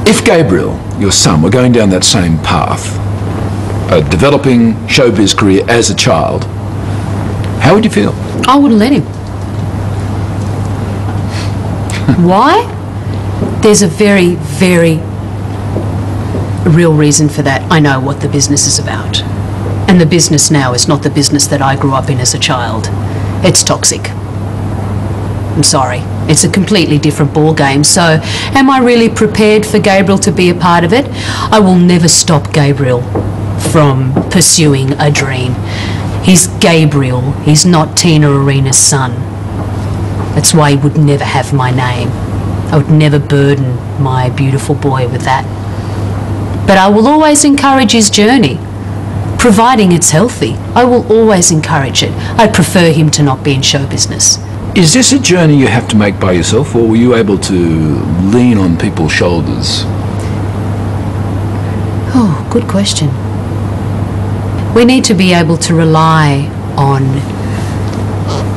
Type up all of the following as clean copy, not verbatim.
If Gabriel, your son, were going down that same path, a developing showbiz career as a child, how would you feel? I wouldn't let him. Why? There's a very, very real reason for that. I know what the business is about. And the business now is not the business that I grew up in as a child. It's toxic. I'm sorry. It's a completely different ball game. So, am I really prepared for Gabriel to be a part of it? I will never stop Gabriel from pursuing a dream. He's Gabriel. He's not Tina Arena's son. That's why he would never have my name. I would never burden my beautiful boy with that. But I will always encourage his journey, providing it's healthy. I will always encourage it. I prefer him to not be in show business. Is this a journey you have to make by yourself, or were you able to lean on people's shoulders? Oh, good question. We need to be able to rely on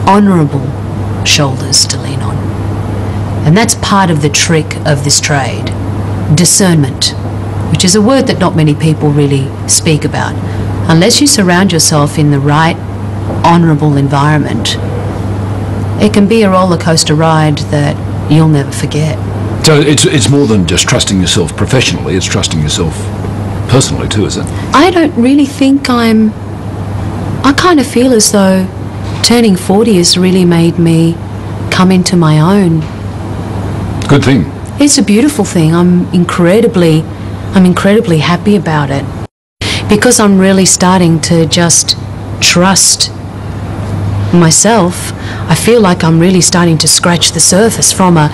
honourable shoulders to lean on. And that's part of the trick of this trade. Discernment, which is a word that not many people really speak about. Unless you surround yourself in the right, honourable environment, it can be a roller coaster ride that you'll never forget. So it's more than just trusting yourself professionally, it's trusting yourself personally too, is it? I don't really think I kind of feel as though turning 40 has really made me come into my own. Good thing. It's a beautiful thing. I'm incredibly happy about it, because I'm really starting to just trust myself. I feel like I'm really starting to scratch the surface from a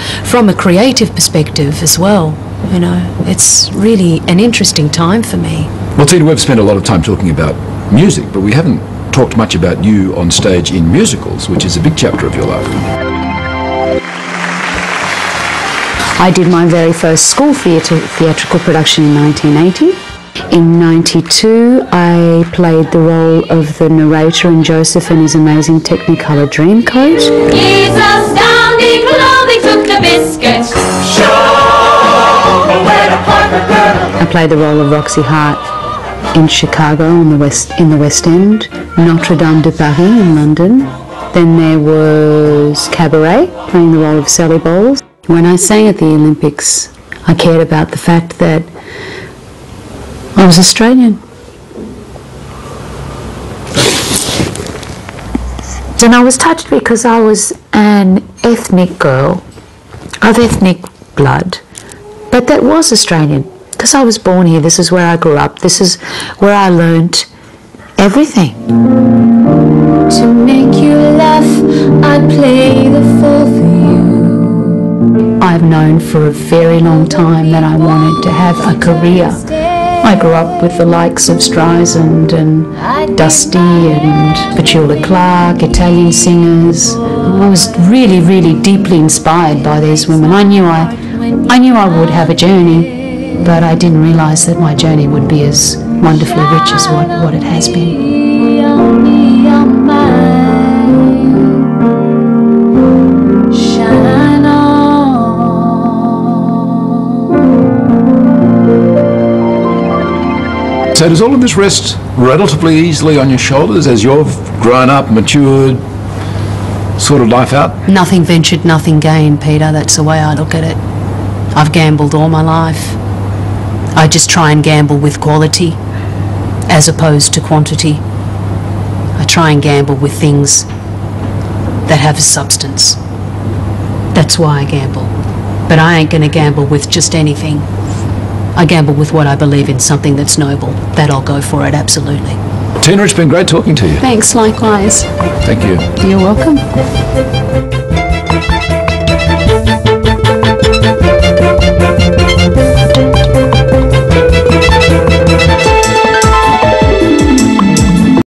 creative perspective as well. You know, it's really an interesting time for me. Well, Tina, we've spent a lot of time talking about music, but we haven't talked much about you on stage in musicals, which is a big chapter of your life. I did my very first school theatrical production in 1980. In 92, I played the role of the narrator in Joseph and His Amazing Technicolor Dreamcoat. His astounding clothing took the biscuit. Show where to park a girl. I played the role of Roxy Hart in Chicago in the West End, Notre Dame de Paris in London. Then there was Cabaret, playing the role of Sally Bowles. When I sang at the Olympics, I cared about the fact that I was Australian. And I was touched because I was an ethnic girl of ethnic blood, but that was Australian because I was born here. This is where I grew up. This is where I learnt everything. To make you laugh, I'd play the fool for you. I've known for a very long time that I wanted to have a career. I grew up with the likes of Streisand and Dusty and Petula Clark, Italian singers. I was really, really deeply inspired by these women. I knew I would have a journey, but I didn't realise that my journey would be as wonderfully rich as what it has been. So does all of this rest relatively easily on your shoulders as you've grown up, matured, sorted life out? Nothing ventured, nothing gained, Peter. That's the way I look at it. I've gambled all my life. I just try and gamble with quality as opposed to quantity. I try and gamble with things that have a substance. That's why I gamble. But I ain't going to gamble with just anything. I gamble with what I believe in, something that's noble. That I'll go for it, absolutely. Tina, it's been great talking to you. Thanks, likewise. Thank you. You're welcome.